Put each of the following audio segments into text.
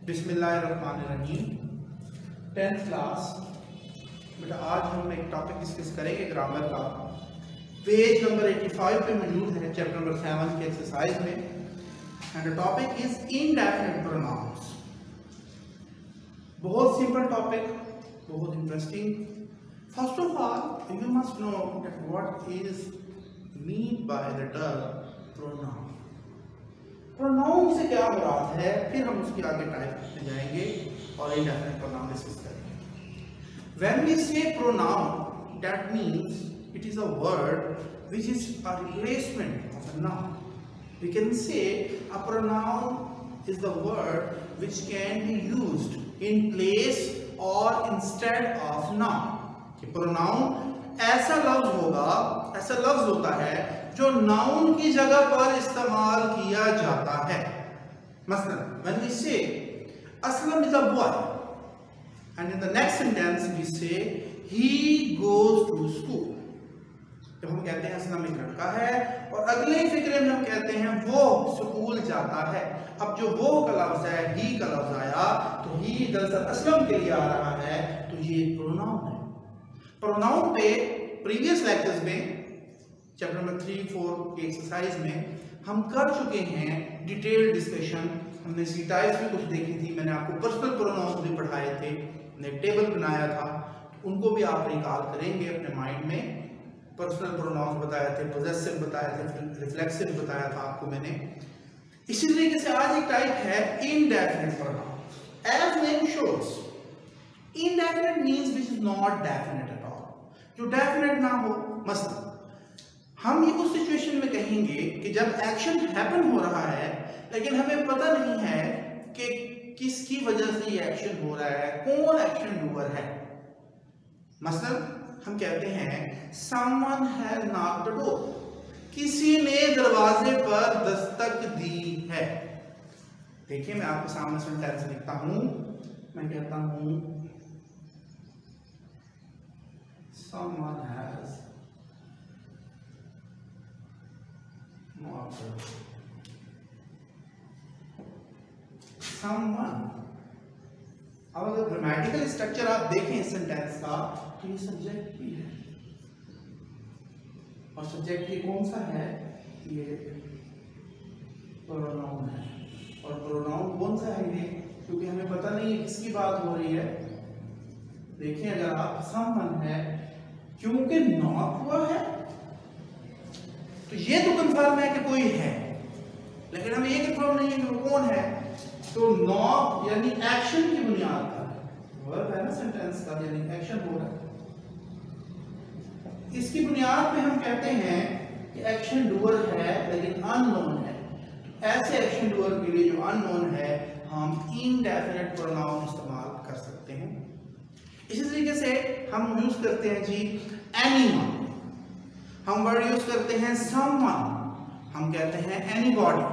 बिस्मिल्लाहिर्रहमानिर्रहीम। 10th class बेटा, आज हम एक टॉपिक डिस्कस करेंगे ग्रामर का। पेज नंबर 85 पे मौजूद है, चैप्टर नंबर 7 के एक्सरसाइज में, and the topic is indefinite pronouns. बहुत सिंपल टॉपिक, बहुत interesting. First of all you must know that what is mean by the term pronoun. Pronoun से क्या मुराद है, फिर हम उसके आगे टाइप में जाएंगे और इनडेफिनिट प्रोनाउन डिस्कस करेंगे। When we say pronoun, that means it is a word which is a replacement of a noun. We can say a pronoun is the word which can be used in place or instead of noun. कि pronoun ऐसा लफ्ज होगा, ऐसा लफ्ज होता है जो noun की जगह पर इस्तेमाल किया जाता है। मसलन when we say Aslam is a boy, and in the next sentence we say he goes to school। जब हम कहते हैं असलम एक लड़का है और अगले फिक्रे में हम कहते हैं वो स्कूल जाता है, अब जो वो का लफ्ज है, ही का लफ्ज आया, तो ही दरअसल असलम के लिए आ रहा है, तो ये प्रोनाउन है। प्रोनाउन पे प्रीवियस लेक्चर्स में चैप्टर नंबर 3-4 के एक्सरसाइज में हम कर चुके हैं डिटेल्ड डिस्कशन। हमने सी टाइप्स भी कुछ देखी थी, मैंने आपको पर्सनल प्रोनाउंस भी पढ़ाए थे, हमने टेबल बनाया था, उनको भी आप रिकॉल करेंगे अपने माइंड में। पर्सनल प्रोनाउंस बताए थे, पोजेसिव बताए थे, रिफ्लेक्सिव बताया था आपको मैंने। इसी तरीके से आज एक टाइप है indefinite pronouns. As name shows, indefinite means which is not definite at all, जो डेफिनिट ना हो। मसलन हम ये उस सिचुएशन में कहेंगे कि जब एक्शन हैपन हो रहा है लेकिन हमें पता नहीं है कि किसकी वजह से ये एक्शन हो रहा है, कौन एक्शन डूअर है। मसलन हम कहते हैं someone has knocked the door, किसी ने दरवाजे पर दस्तक दी है। देखिए मैं आपके सामने सेंटेंस लिखता हूं, मैं कहता हूं someone has someone। अब अगर ग्रामेटिकल स्ट्रक्चर आप देखें इस सेंटेंस का, तो ये सब्जेक्ट भी है, और सब्जेक्ट ये कौन सा है, ये प्रोनाउन है। और प्रोनाउन कौन सा है ये, क्योंकि हमें पता नहीं है किसकी बात हो रही है। देखिए अगर आप someone है, क्योंकि नॉक हुआ है तो ये तो कंफर्म है कि कोई है, लेकिन हमें ये कंफर्म नहीं है कि वो कौन है। तो नॉक यानी एक्शन की बुनियाद पर वर्ब है ना सेंटेंस का, यानी एक्शन हो रहा है, इसकी बुनियाद पे हम कहते हैं कि एक्शन डूअर है लेकिन अननोन है। ऐसे एक्शन डूअर के लिए जो अननोन है हम इनडेफिनिट प्रोनाउन इस्तेमाल कर सकते हैं। इसी तरीके से हम यूज करते हैं जी एनीवन, हम वर्ड यूज करते हैं someone, हम कहते हैं anybody,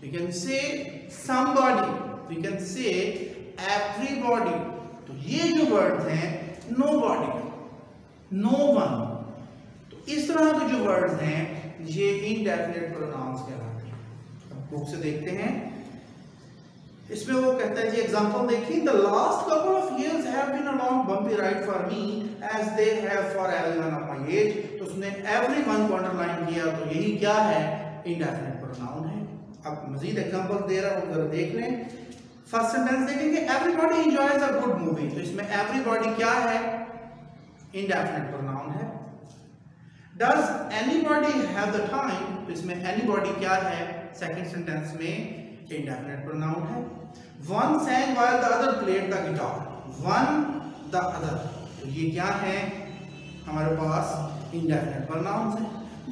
we can say somebody, we can say everybody। तो ये जो वर्ड हैं nobody, no one, तो इस तरह के जो वर्ड्स हैं ये इनडेफिनिट प्रोनाउंस कहलाते हैं। अब बुक से देखते हैं, इसमें वो कहता है जी एग्जांपल देखिए, the last couple of years have been a long bumpy ride for me as they have for everyone of my age. तो उसने एवरीवन को अंडरलाइन किया, तो यही क्या है, इनडेफिनिट प्रोनाउन है। अब मजीद एग्जांपल दे रहा हूं, जरा देख लें। फर्स्ट सेंटेंस देखेंगे everybody enjoys a good movie, तो इसमें एवरीबॉडी क्या है, इनडेफिनिट प्रोनाउन है। Does anybody have the time, तो इसमें एनीबॉडी क्या है, सेकंड सेंटेंस में इंडेफिनिट प्रोनाउन है। One sang while the other played the guitar, one the other, तो ये क्या है हमारे पास इंडेफिनिट प्रोनाउंस है।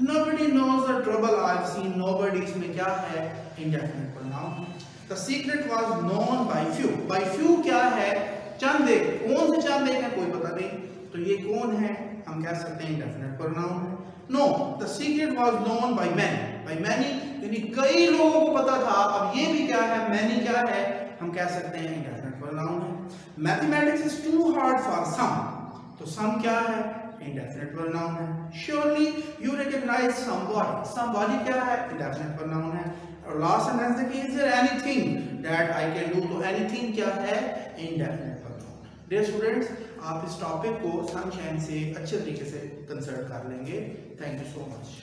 nobody knows the trouble I've seen, nobody इसमें क्या है, इंडेफिनिट प्रोनाउन है। the secret was known by few, by few क्या है, चंद एक, कौन से चंद एक है कोई पता नहीं, तो ये कौन है, हम कह सकते हैं इंडेफिनिट प्रोनाउन है। no, the secret was known by many, by many यानी कई लोगों को पता था। अब ये भी क्या है, many क्या है, हम कह सकते हैं इंडेफिनिट प्रोनाउन है। Mathematics is too hard for some, तो सम क्या है, इंडेफिनिट प्रोनाउन है। Surely you recognise somebody, somebody क्या है, इंडेफिनिट प्रोनाउन है। और लास्ट सेंटेंस देखिए, is there anything that I can do, तो एनीथिंग क्या है, इंडेफिनिट प्रोनाउन। डियर स्टूडेंट्स, आप इस टॉपिक को सनशाइन से अच्छे तरीके से कंसल्ट कर लेंगे। Thank you so much.